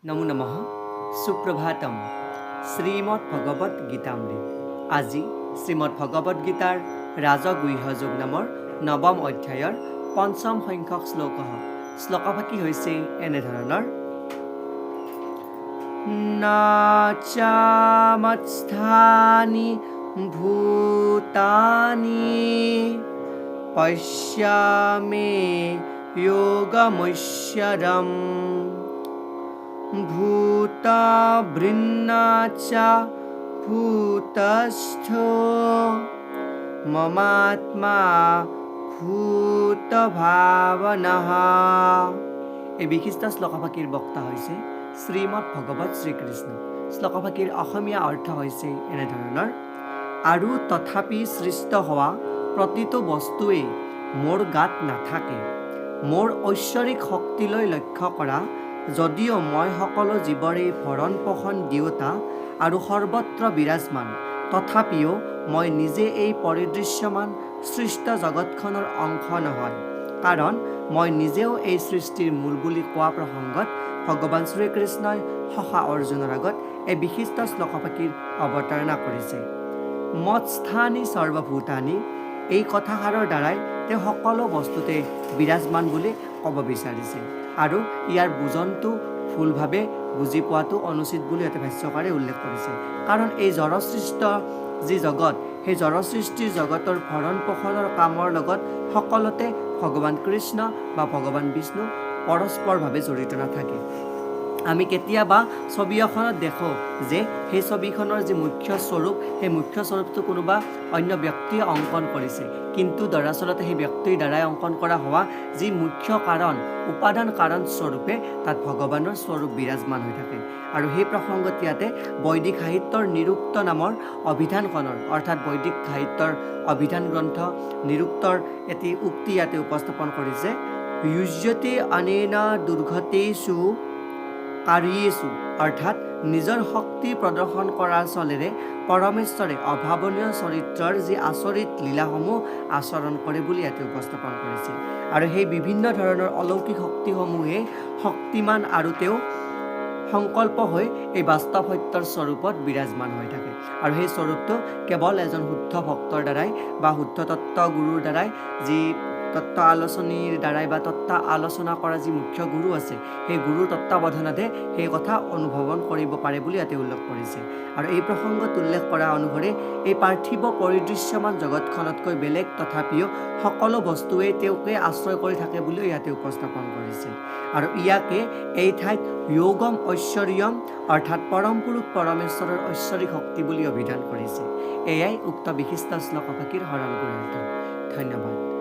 নমো নমঃ সুপ্ৰভাতম শ্ৰীমৎ ভগবত গীতামৃত। আজি শ্ৰীমৎ ভগবত গীতাৰ ৰাজগুহ্যযোগ নামৰ নৱম অধ্যায়ৰ পঞ্চম সংখ্যক শ্লোকভাকি হৈছে এনেধৰণৰ। নাচামৎস্থানি ভূতানি পশ্যমে যোগমৈশ্বৰম ভূতা বৃন্নাচা ভূতস্থো মমাত্মা ভূতভাৱনঃ। এই বিশিষ্ট শ্লোকভাগীৰ বক্তা হৈছে শ্ৰীমৎ ভগৱত শ্ৰীকৃষ্ণ। শ্লোকভাগীৰ অসমীয়া অৰ্থ হৈছে এনেধৰণৰ। আৰু তথাপি সৃষ্ট হোৱা প্ৰতিটো বস্তুৱেই মোৰ গাত নাথাকে। মোৰ ঐশ্বৰিক শক্তিলৈ লক্ষ্য কৰা যদিও মই সকলো জীৱৰে ভৰণ পোষণ দিওঁতা আৰু সৰ্বত্ৰ বিৰাজমান, তথাপিও মই নিজে এই পৰিদৃশ্যমান সৃষ্ট জগতখনৰ অংশ নহয়, কাৰণ মই নিজেও এই সৃষ্টিৰ মূল বুলি কোৱা প্ৰসংগত ভগৱান শ্ৰীকৃষ্ণই সখা অৰ্জুনৰ আগত এই বিশিষ্ট শ্লোকভাগীৰ অৱতাৰণা কৰিছে। মৎস্থানি সৰ্বভূতানি, এই কথাষাৰৰ দ্বাৰাই তেওঁ সকলো বস্তুতে বিৰাজমান বুলি ক'ব বিচাৰিছে আৰু ইয়াৰ বুজনটো ভুলভাৱে বুজি পোৱাটো অনুচিত বুলি এটা ভাষ্যকাৰে উল্লেখ কৰিছে। কাৰণ এই জড়সৃষ্ট যি জগত, সেই জড়সৃষ্টিৰ জগতৰ ভৰণ পোষণৰ কামৰ লগত সকলোতে ভগৱান কৃষ্ণ বা ভগৱান বিষ্ণু পৰস্পৰভাৱে জড়িত নাথাকে। আমি কেতিয়াবা ছবি এখনত দেখোঁ যে সেই ছবিখনৰ যি মুখ্য স্বৰূপ, সেই মুখ্য স্বৰূপটো কোনোবা অন্য ব্যক্তিয়ে অংকন কৰিছে, কিন্তু দৰাচলতে সেই ব্যক্তিৰ দ্বাৰাই অংকন কৰা হোৱা যি মুখ্য কাৰণ, উপাদান কাৰণ স্বৰূপে তাত ভগৱানৰ স্বৰূপ বিৰাজমান হৈ থাকে। আৰু সেই প্ৰসংগত ইয়াতে বৈদিক সাহিত্যৰ নিৰুক্ত নামৰ অভিধানখনৰ, অৰ্থাৎ বৈদিক সাহিত্যৰ অভিধান গ্ৰন্থ নিৰুক্তৰ এটি উক্তি ইয়াতে উপস্থাপন কৰিছে। যুজ্যতে অনেনা দুৰ্গতেষু কাৰ্যেষু, অৰ্থাৎ নিজৰ শক্তি প্ৰদৰ্শন কৰাৰ চলেৰে পৰমেশ্বৰে অভাৱনীয় চৰিত্ৰৰ যি আচৰিত লীলাসমূহ আচৰণ কৰে বুলি ইয়াতে উপস্থাপন কৰিছে। আৰু সেই বিভিন্ন ধৰণৰ অলৌকিক শক্তিসমূহে শক্তিমান আৰু তেওঁ সংকল্প হৈ এই বাস্তৱ সত্যৰ স্বৰূপত বিৰাজমান হৈ থাকে। আৰু সেই স্বৰূপটো কেৱল এজন শুদ্ধ ভক্তৰ দ্বাৰাই বা শুদ্ধ তত্ত্ব গুৰুৰ দ্বাৰাই, যি তত্ত্ব আলোচনীৰ দ্বাৰাই বা তত্ত্ব আলোচনা কৰা যি মুখ্য গুৰু আছে, সেই গুৰুৰ তত্ত্বাৱধানতহে সেই কথা অনুভৱন কৰিব পাৰে বুলি ইয়াতে উল্লেখ কৰিছে। আৰু এই প্ৰসংগত উল্লেখ কৰা অনুসৰি এই পাৰ্থিৱ পৰিদৃশ্যমান জগতখনতকৈ বেলেগ, তথাপিও সকলো বস্তুৱেই তেওঁকে আশ্ৰয় কৰি থাকে বুলিও ইয়াতে উপস্থাপন কৰিছে। আৰু ইয়াকে এই ঠাইত যোগম ঐশ্বৰ্যম, অৰ্থাৎ পৰম পুৰুষ পৰমেশ্বৰৰ ঐশ্বৰিক শক্তি বুলি অভিধান কৰিছে। এয়াই উক্ত বিশিষ্ট শ্লোকভাগীৰ সৰল অৰ্থ। ধন্যবাদ।